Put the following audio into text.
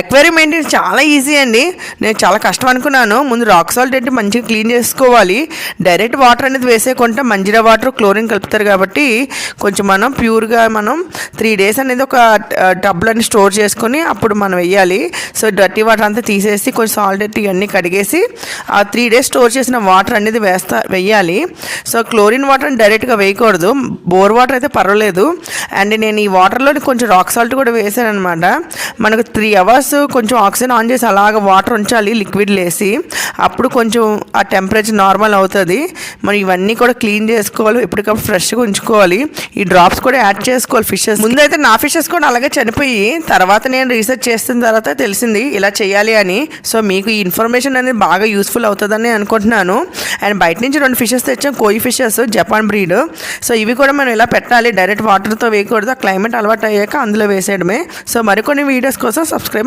Aquarium maintenance చాలా easy అండి. నేను చాలా కష్టం అనుకున్నాను. ముందు రాక్ సాల్ట్ అంటే మంచిగా క్లీన్ చేసుకోవాలి. డైరెక్ట్ వాటర్ అనేది వేసేయకుండా మంజీరా వాటర్ క్లోరిన్ కలుపుతారు కాబట్టి కొంచెం మనం ప్యూర్గా మనం 3 days అనేది ఒక టబ్లని స్టోర్ చేసుకొని అప్పుడు మనం వేయాలి. సో డర్టీ వాటర్ అంతా తీసేసి కొంచెం సాల్ట్ ఇవన్నీ కడిగేసి ఆ 3 days స్టోర్ చేసిన వాటర్ అనేది వేయాలి. సో క్లోరిన్ వాటర్ని డైరెక్ట్గా వేయకూడదు. బోర్ వాటర్ అయితే పర్వాలేదు. అండ్ నేను ఈ వాటర్లో కొంచెం రాక్ సాల్ట్ కూడా వేసాను అనమాట. మనకు 3 hours కొంచెం ఆక్సిజన్ ఆన్ చేసి అలాగ వాటర్ ఉంచాలి లిక్విడ్ వేసి. అప్పుడు కొంచెం ఆ టెంపరేచర్ నార్మల్ అవుతుంది. మనం ఇవన్నీ కూడా క్లీన్ చేసుకోవాలి, ఎప్పటికప్పుడు ఫ్రెష్గా ఉంచుకోవాలి. ఈ డ్రాప్స్ కూడా యాడ్ చేసుకోవాలి ఫిషెస్. ముందైతే నా ఫిషెస్ కూడా అలాగే చనిపోయి, తర్వాత నేను రీసెర్చ్ చేసిన తర్వాత తెలిసింది ఇలా చేయాలి అని. సో మీకు ఈ ఇన్ఫర్మేషన్ అనేది బాగా యూస్ఫుల్ అవుతుందని అనుకుంటున్నాను. అండ్ బయట నుంచి 2 ఫిషెస్ తెచ్చాం, కోయి ఫిషెస్, జపాన్ బ్రీడ్. సో ఇవి కూడా మనం ఇలా పెట్టాలి, డైరెక్ట్ వాటర్తో వేయకూడదు. ఆ క్లైమేట్ అలవాటు అయ్యాక అందులో వేసేయడమే. సో మరికొన్ని వీడియోస్ కోసం సబ్స్క్రైబ్